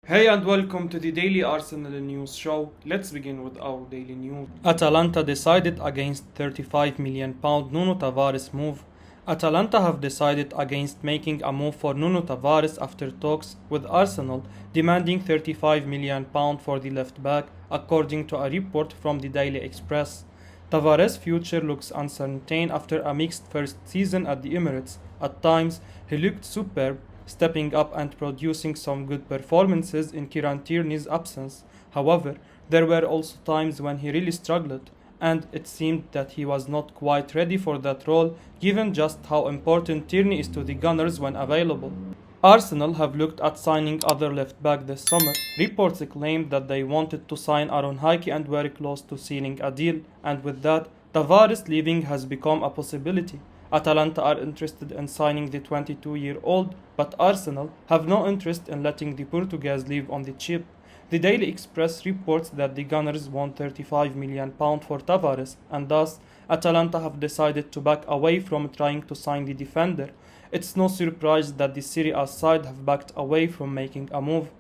Hey and welcome to the Daily Arsenal News Show. Let's begin with our daily news. Atalanta decided against £35 million Nuno Tavares move. Atalanta have decided against making a move for Nuno Tavares after talks with Arsenal demanding £35 million for the left back, according to a report from the Daily Express. Tavares' future looks uncertain after a mixed first season at the Emirates. At times, he looked superb, stepping up and producing some good performances in Kieran Tierney's absence. However, there were also times when he really struggled, and it seemed that he was not quite ready for that role, given just how important Tierney is to the Gunners when available. Arsenal have looked at signing other left back this summer. Reports claimed that they wanted to sign Aaron Hickey and were close to sealing a deal, and with that, Tavares leaving has become a possibility. Atalanta are interested in signing the 22-year-old, but Arsenal have no interest in letting the Portuguese leave on the cheap. The Daily Express reports that the Gunners want £35 million for Tavares, and thus Atalanta have decided to back away from trying to sign the defender. It's no surprise that the Serie A side have backed away from making a move.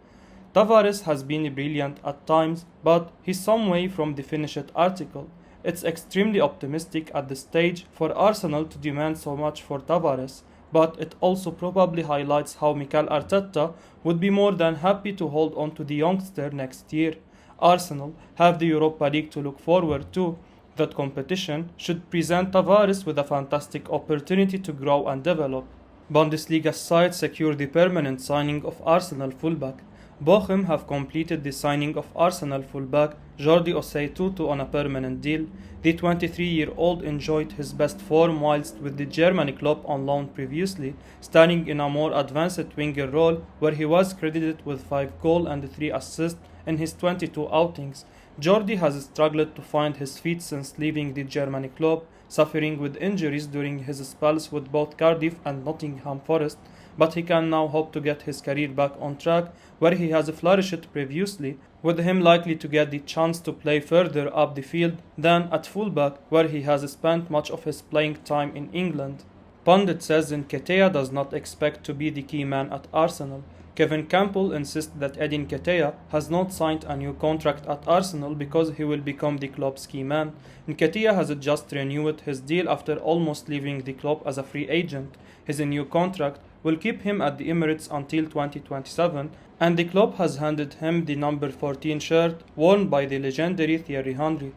Tavares has been brilliant at times, but he's some way from the finished article. It's extremely optimistic at this stage for Arsenal to demand so much for Tavares, but it also probably highlights how Mikel Arteta would be more than happy to hold on to the youngster next year. Arsenal have the Europa League to look forward to. That competition should present Tavares with a fantastic opportunity to grow and develop. Bundesliga side secured the permanent signing of Arsenal fullback. Bochum have completed the signing of Arsenal fullback Youri Osei-Tutu on a permanent deal. The 23-year-old enjoyed his best form whilst with the German club on loan previously, standing in a more advanced winger role where he was credited with 5 goals and 3 assists in his 22 outings. Jordi has struggled to find his feet since leaving the German club, suffering with injuries during his spells with both Cardiff and Nottingham Forest, but he can now hope to get his career back on track where he has flourished previously, with him likely to get the chance to play further up the field than at fullback where he has spent much of his playing time in England. Pundit says Nketiah does not expect to be the key man at Arsenal. Kevin Campbell insists that Nketiah has not signed a new contract at Arsenal because he will become the club's key man. Nketiah has just renewed his deal after almost leaving the club as a free agent. His new contract will keep him at the Emirates until 2027, and the club has handed him the number 14 shirt worn by the legendary Thierry Henry.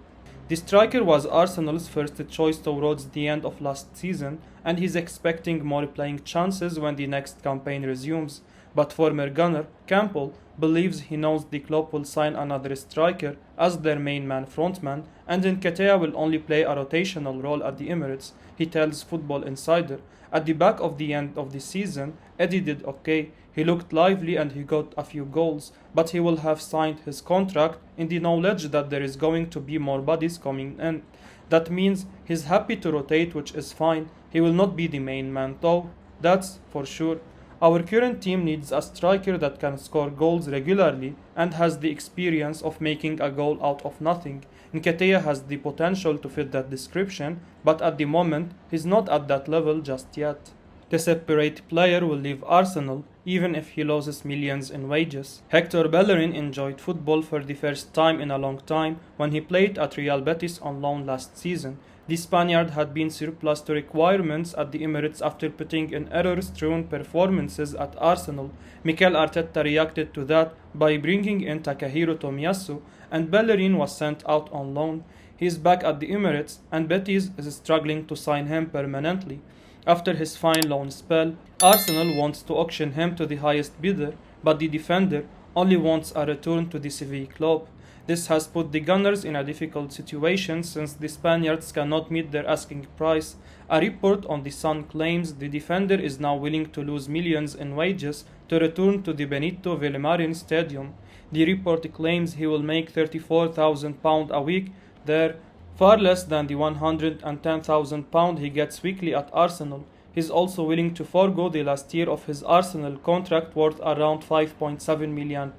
The striker was Arsenal's first choice towards the end of last season, and he's expecting more playing chances when the next campaign resumes. But former gunner Campbell believes he knows the club will sign another striker as their main man frontman, and Nketiah will only play a rotational role at the Emirates, he tells Football Insider. At the back of the end of the season, Eddie did okay. He looked lively and he got a few goals, but he will have signed his contract in the knowledge that there is going to be more bodies coming in. That means he's happy to rotate, which is fine. He will not be the main man though, that's for sure. Our current team needs a striker that can score goals regularly and has the experience of making a goal out of nothing. Nketiah has the potential to fit that description, but at the moment he's not at that level just yet. The separate player will leave Arsenal even if he loses millions in wages. Hector Bellerin enjoyed football for the first time in a long time when he played at Real Betis on loan last season. The Spaniard had been surplus to requirements at the Emirates after putting in error-strewn performances at Arsenal. Mikel Arteta reacted to that by bringing in Takahiro Tomiyasu, and Bellerin was sent out on loan. He is back at the Emirates, and Betis is struggling to sign him permanently. After his fine loan spell, Arsenal wants to auction him to the highest bidder, but the defender only wants a return to the Sevilla club. This has put the Gunners in a difficult situation since the Spaniards cannot meet their asking price. A report on The Sun claims the defender is now willing to lose millions in wages to return to the Benito Villamarin stadium. The report claims he will make £34,000 a week there, far less than the £110,000 he gets weekly at Arsenal. He's also willing to forego the last year of his Arsenal contract worth around £5.7 million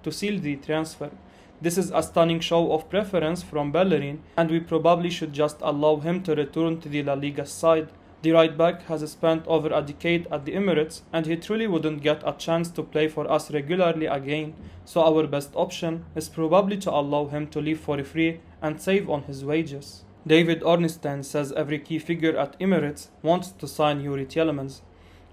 to seal the transfer. This is a stunning show of preference from Bellerin, and we probably should just allow him to return to the La Liga side. The right back has spent over a decade at the Emirates and he truly wouldn't get a chance to play for us regularly again, so our best option is probably to allow him to leave for free and save on his wages. David Ornstein says every key figure at Emirates wants to sign Youri Tielemans.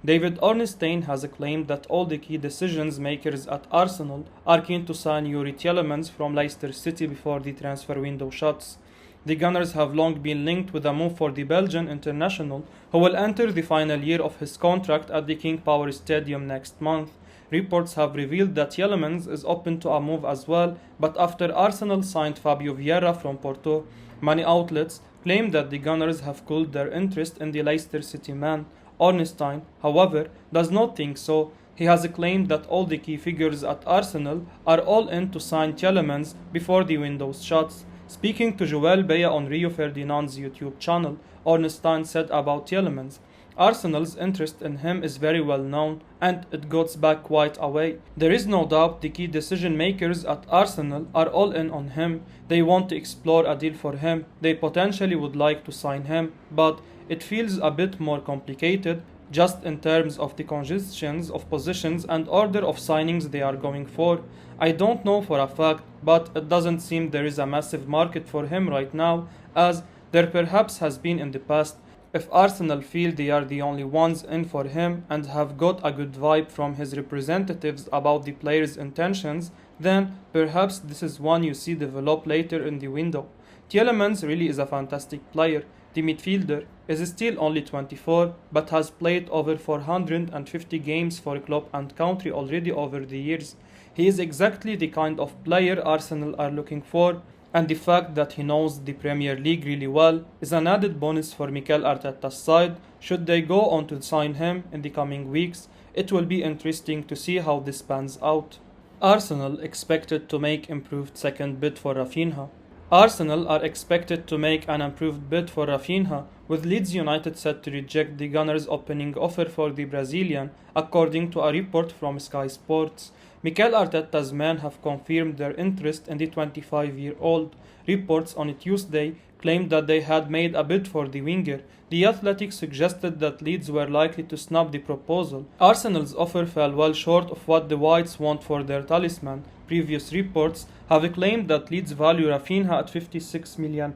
David Ornstein has claimed that all the key decisions makers at Arsenal are keen to sign Youri Tielemans from Leicester City before the transfer window shuts. The Gunners have long been linked with a move for the Belgian international, who will enter the final year of his contract at the King Power Stadium next month. Reports have revealed that Tielemans is open to a move as well, but after Arsenal signed Fabio Vieira from Porto, many outlets claim that the Gunners have cooled their interest in the Leicester City man. Ornstein, however, does not think so. He has claimed that all the key figures at Arsenal are all in to sign Tielemans before the window shuts. Speaking to Joel Beya on Rio Ferdinand's YouTube channel, Ornstein said about Tielemans, Arsenal's interest in him is very well known and it goes back quite a way. There is no doubt the key decision makers at Arsenal are all in on him. They want to explore a deal for him. They potentially would like to sign him, but it feels a bit more complicated just in terms of the congestions of positions and order of signings they are going for. I don't know for a fact, but it doesn't seem there is a massive market for him right now, as there perhaps has been in the past. If Arsenal feel they are the only ones in for him and have got a good vibe from his representatives about the player's intentions, then perhaps this is one you see develop later in the window. Tielemans really is a fantastic player. The midfielder is still only 24 but has played over 450 games for club and country already over the years. He is exactly the kind of player Arsenal are looking for, and the fact that he knows the Premier League really well is an added bonus for Mikel Arteta's side. Should they go on to sign him in the coming weeks, it will be interesting to see how this pans out. Arsenal expected to make improved second bid for Raphinha. Arsenal are expected to make an improved bid for Raphinha, with Leeds United set to reject the Gunners' opening offer for the Brazilian, according to a report from Sky Sports. Mikel Arteta's men have confirmed their interest in the 25-year-old. Reports on Tuesday claimed that they had made a bid for the winger. The Athletic suggested that Leeds were likely to snub the proposal. Arsenal's offer fell well short of what the Whites want for their talisman. Previous reports have claimed that Leeds value Raphinha at £56 million,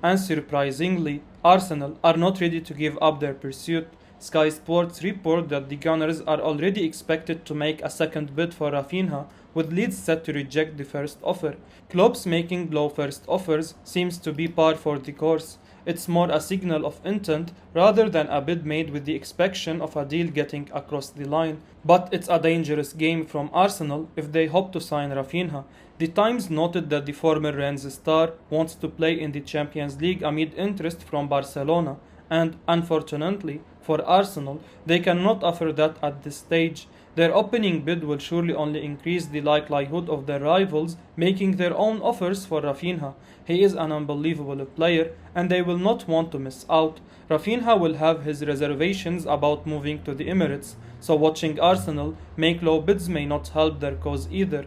and surprisingly, Arsenal are not ready to give up their pursuit. Sky Sports report that the Gunners are already expected to make a second bid for Raphinha, with Leeds set to reject the first offer. Clubs making low first offers seems to be par for the course. It's more a signal of intent rather than a bid made with the expectation of a deal getting across the line. But it's a dangerous game from Arsenal if they hope to sign Raphinha. The Times noted that the former Rennes star wants to play in the Champions League amid interest from Barcelona, and unfortunately for Arsenal, they cannot offer that at this stage. Their opening bid will surely only increase the likelihood of their rivals making their own offers for Raphinha. He is an unbelievable player and they will not want to miss out. Raphinha will have his reservations about moving to the Emirates, so watching Arsenal make low bids may not help their cause either.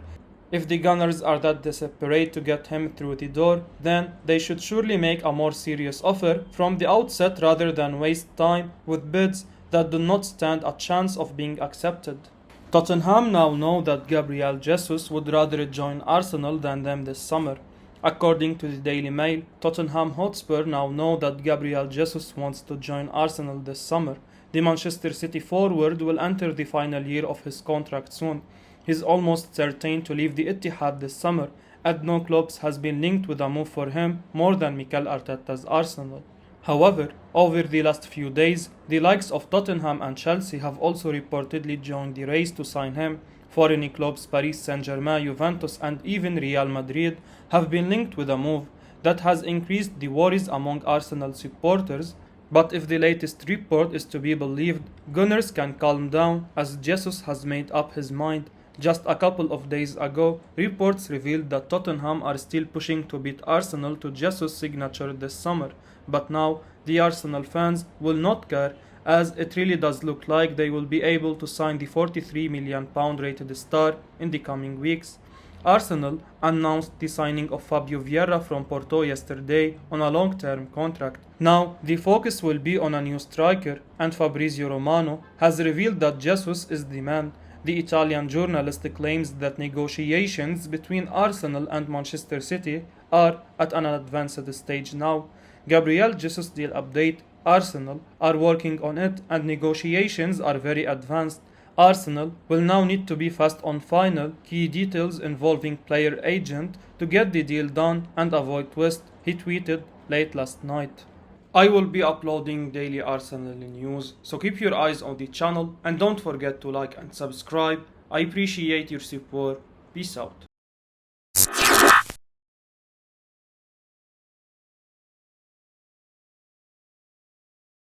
If the Gunners are that desperate to get him through the door, then they should surely make a more serious offer from the outset rather than waste time with bids that do not stand a chance of being accepted. Tottenham now know that Gabriel Jesus would rather join Arsenal than them this summer. According to the Daily Mail, Tottenham Hotspur now know that Gabriel Jesus wants to join Arsenal this summer. The Manchester City forward will enter the final year of his contract soon. He's almost certain to leave the Etihad this summer, and no clubs has been linked with a move for him more than Mikel Arteta's Arsenal. However, over the last few days, the likes of Tottenham and Chelsea have also reportedly joined the race to sign him. Foreign clubs Paris Saint-Germain, Juventus and even Real Madrid have been linked with a move that has increased the worries among Arsenal supporters. But if the latest report is to be believed, Gunners can calm down as Jesus has made up his mind. Just a couple of days ago, reports revealed that Tottenham are still pushing to beat Arsenal to Jesus' signature this summer. But now, the Arsenal fans will not care, as it really does look like they will be able to sign the £43 million rated star in the coming weeks. Arsenal announced the signing of Fabio Vieira from Porto yesterday on a long-term contract. Now, the focus will be on a new striker, and Fabrizio Romano has revealed that Jesus is the man. The Italian journalist claims that negotiations between Arsenal and Manchester City are at an advanced stage now. Gabriel Jesus deal update: Arsenal are working on it and negotiations are very advanced. Arsenal will now need to be fast on final key details involving player agent to get the deal done and avoid twist, he tweeted late last night. I will be uploading daily Arsenal news, so keep your eyes on the channel and don't forget to like and subscribe. I appreciate your support. Peace out.